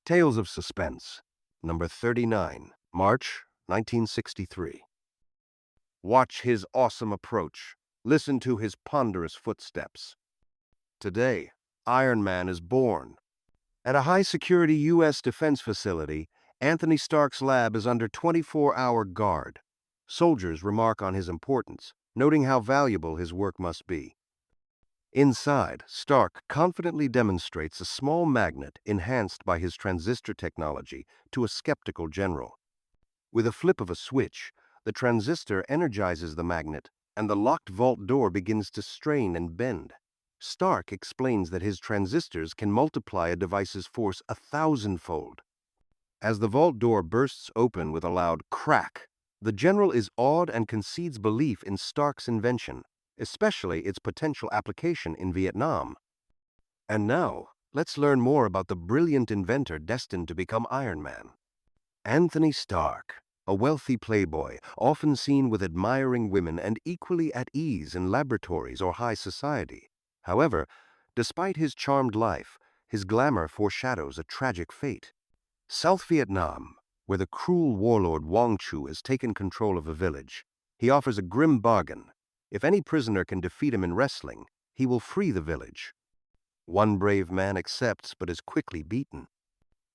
Tales of Suspense, number 39, March 1963. Watch his awesome approach. Listen to his ponderous footsteps. Today, Iron Man is born. At a high-security U.S. defense facility, Anthony Stark's lab is under 24-hour guard. Soldiers remark on his importance, noting how valuable his work must be. Inside, Stark confidently demonstrates a small magnet enhanced by his transistor technology to a skeptical general. With a flip of a switch, the transistor energizes the magnet, and the locked vault door begins to strain and bend. Stark explains that his transistors can multiply a device's force 1,000-fold. As the vault door bursts open with a loud crack, the general is awed and concedes belief in Stark's invention, especially its potential application in Vietnam. And now, let's learn more about the brilliant inventor destined to become Iron Man. Anthony Stark, a wealthy playboy, often seen with admiring women and equally at ease in laboratories or high society. However, despite his charmed life, his glamour foreshadows a tragic fate. South Vietnam, where the cruel warlord Wong-Chu has taken control of a village, he offers a grim bargain. If any prisoner can defeat him in wrestling, he will free the village. One brave man accepts but is quickly beaten.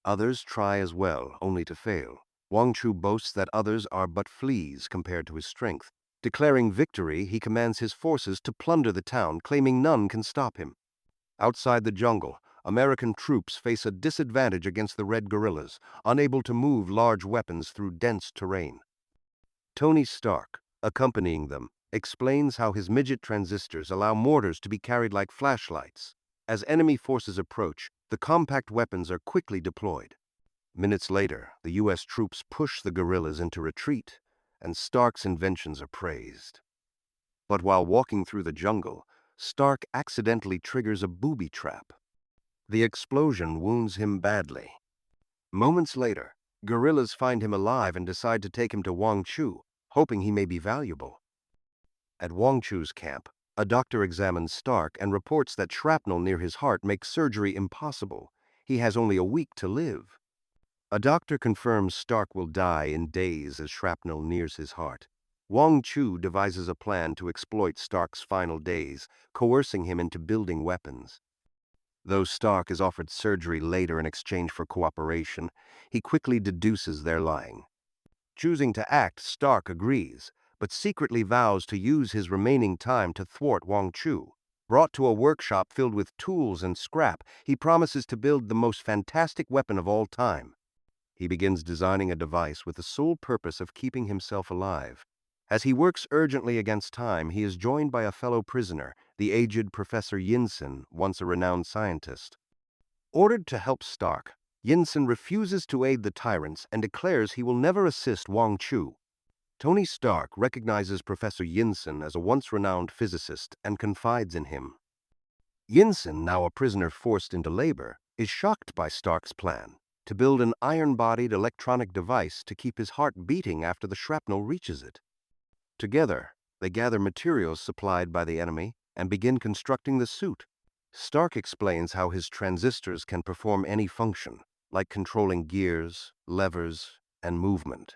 Others try as well, only to fail. Wong-Chu boasts that others are but fleas compared to his strength. Declaring victory, he commands his forces to plunder the town, claiming none can stop him. Outside the jungle, American troops face a disadvantage against the Red Guerrillas, unable to move large weapons through dense terrain. Tony Stark, accompanying them, explains how his midget transistors allow mortars to be carried like flashlights. As enemy forces approach, the compact weapons are quickly deployed. Minutes later, the U.S. troops push the guerrillas into retreat, and Stark's inventions are praised. But while walking through the jungle, Stark accidentally triggers a booby trap. The explosion wounds him badly. Moments later, guerrillas find him alive and decide to take him to Wong-Chu, hoping he may be valuable. At Wong-Chu's camp, a doctor examines Stark and reports that shrapnel near his heart makes surgery impossible. He has only a week to live. A doctor confirms Stark will die in days as shrapnel nears his heart. Wong-Chu devises a plan to exploit Stark's final days, coercing him into building weapons. Though Stark is offered surgery later in exchange for cooperation, he quickly deduces they're lying. Choosing to act, Stark agrees, but secretly vows to use his remaining time to thwart Wong-Chu. Brought to a workshop filled with tools and scrap, he promises to build the most fantastic weapon of all time. He begins designing a device with the sole purpose of keeping himself alive. As he works urgently against time, he is joined by a fellow prisoner, the aged Professor Yinsen, once a renowned scientist. Ordered to help Stark, Yinsen refuses to aid the tyrants and declares he will never assist Wong-Chu. Tony Stark recognizes Professor Yinsen as a once-renowned physicist and confides in him. Yinsen, now a prisoner forced into labor, is shocked by Stark's plan to build an iron-bodied electronic device to keep his heart beating after the shrapnel reaches it. Together, they gather materials supplied by the enemy and begin constructing the suit. Stark explains how his transistors can perform any function, like controlling gears, levers, and movement.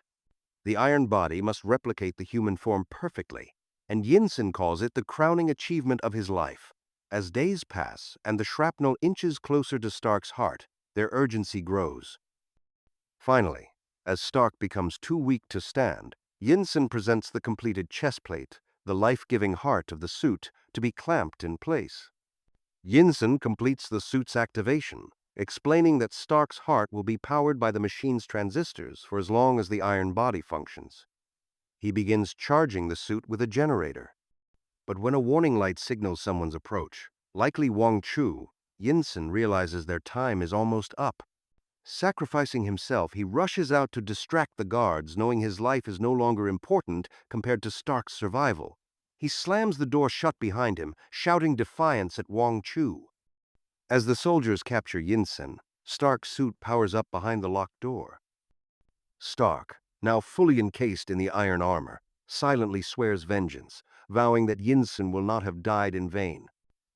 The iron body must replicate the human form perfectly, and Yinsen calls it the crowning achievement of his life. As days pass and the shrapnel inches closer to Stark's heart, their urgency grows. Finally, as Stark becomes too weak to stand, Yinsen presents the completed chest plate, the life-giving heart of the suit, to be clamped in place. Yinsen completes the suit's activation, explaining that Stark's heart will be powered by the machine's transistors for as long as the iron body functions. He begins charging the suit with a generator. But when a warning light signals someone's approach, likely Wong-Chu, Yinsen realizes their time is almost up. Sacrificing himself, he rushes out to distract the guards, knowing his life is no longer important compared to Stark's survival. He slams the door shut behind him, shouting defiance at Wong-Chu. As the soldiers capture Yinsen, Stark's suit powers up behind the locked door. Stark, now fully encased in the iron armor, silently swears vengeance, vowing that Yinsen will not have died in vain.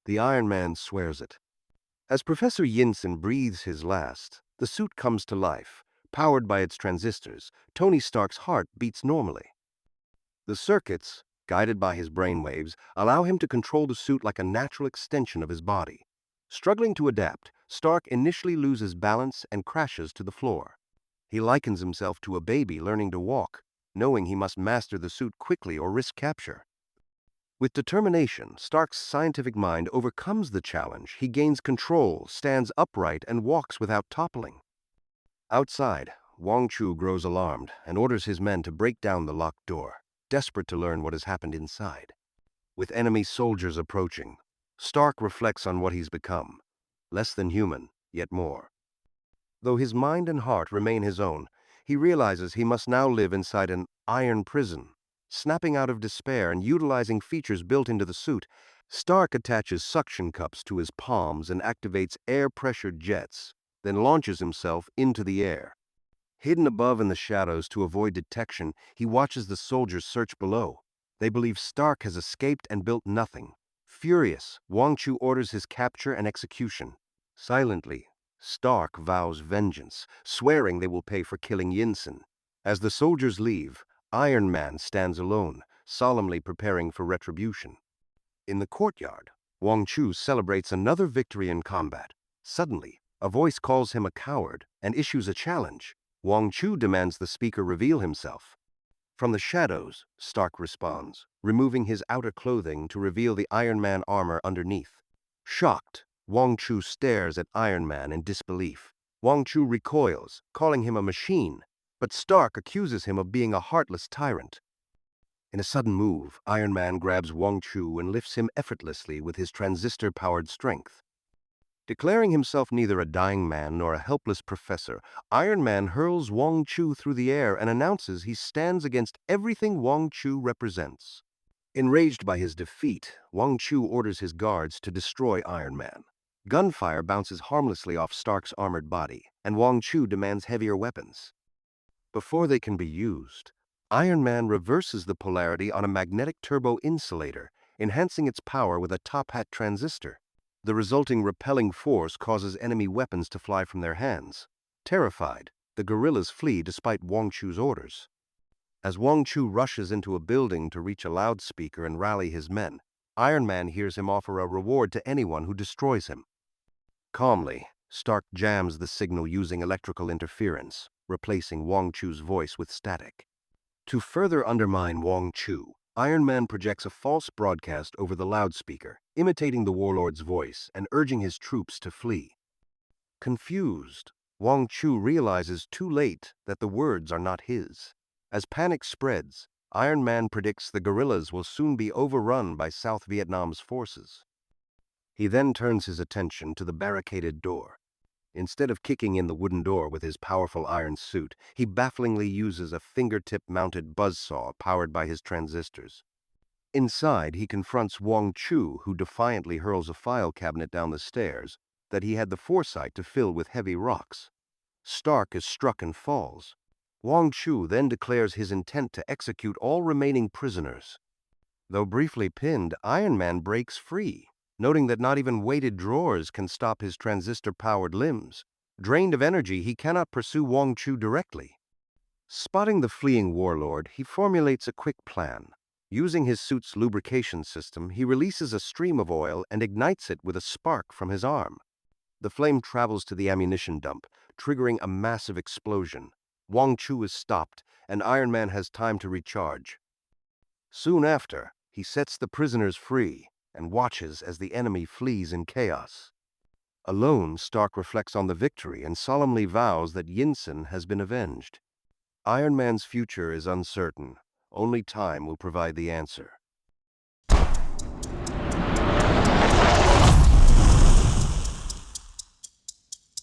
The Iron Man swears it. As Professor Yinsen breathes his last, The suit comes to life. Powered by its transistors, Tony Stark's heart beats normally. The circuits, guided by his brainwaves, allow him to control the suit like a natural extension of his body. Struggling to adapt, Stark initially loses balance and crashes to the floor. He likens himself to a baby learning to walk, knowing he must master the suit quickly or risk capture. With determination, Stark's scientific mind overcomes the challenge. He gains control, stands upright, and walks without toppling. Outside, Wong-Chu grows alarmed and orders his men to break down the locked door, desperate to learn what has happened inside. With enemy soldiers approaching, Stark reflects on what he's become. Less than human, yet more. Though his mind and heart remain his own, he realizes he must now live inside an iron prison. Snapping out of despair and utilizing features built into the suit, Stark attaches suction cups to his palms and activates air-pressured jets, then launches himself into the air. Hidden above in the shadows to avoid detection, he watches the soldiers search below. They believe Stark has escaped and built nothing. Furious, Wong-Chu orders his capture and execution. Silently, Stark vows vengeance, swearing they will pay for killing Yinsen. As the soldiers leave, Iron Man stands alone, solemnly preparing for retribution. In the courtyard, Wong-Chu celebrates another victory in combat. Suddenly, a voice calls him a coward and issues a challenge. Wong-Chu demands the speaker reveal himself. From the shadows, Stark responds, removing his outer clothing to reveal the Iron Man armor underneath. Shocked, Wong-Chu stares at Iron Man in disbelief. Wong-Chu recoils, calling him a machine, but Stark accuses him of being a heartless tyrant. In a sudden move, Iron Man grabs Wong-Chu and lifts him effortlessly with his transistor-powered strength. Declaring himself neither a dying man nor a helpless professor, Iron Man hurls Wong-Chu through the air and announces he stands against everything Wong-Chu represents. Enraged by his defeat, Wong-Chu orders his guards to destroy Iron Man. Gunfire bounces harmlessly off Stark's armored body, and Wong-Chu demands heavier weapons. Before they can be used, Iron Man reverses the polarity on a magnetic turbo insulator, enhancing its power with a top hat transistor. The resulting repelling force causes enemy weapons to fly from their hands. Terrified, the guerrillas flee despite Wong-Chu's orders. As Wong-Chu rushes into a building to reach a loudspeaker and rally his men, Iron Man hears him offer a reward to anyone who destroys him. Calmly, Stark jams the signal using electrical interference, replacing Wong-Chu's voice with static. To further undermine Wong-Chu, Iron Man projects a false broadcast over the loudspeaker, imitating the warlord's voice and urging his troops to flee. Confused, Wong-Chu realizes too late that the words are not his. As panic spreads, Iron Man predicts the guerrillas will soon be overrun by South Vietnam's forces. He then turns his attention to the barricaded door. Instead of kicking in the wooden door with his powerful iron suit, he bafflingly uses a fingertip-mounted buzzsaw powered by his transistors. Inside, he confronts Wong-Chu, who defiantly hurls a file cabinet down the stairs that he had the foresight to fill with heavy rocks. Stark is struck and falls. Wong-Chu then declares his intent to execute all remaining prisoners. Though briefly pinned, Iron Man breaks free, noting that not even weighted drawers can stop his transistor-powered limbs. Drained of energy, he cannot pursue Wong-Chu directly. Spotting the fleeing warlord, he formulates a quick plan. Using his suit's lubrication system, he releases a stream of oil and ignites it with a spark from his arm. The flame travels to the ammunition dump, triggering a massive explosion. Wong-Chu is stopped, and Iron Man has time to recharge. Soon after, he sets the prisoners free and watches as the enemy flees in chaos. Alone, Stark reflects on the victory and solemnly vows that Yinsen has been avenged. Iron Man's future is uncertain. Only time will provide the answer.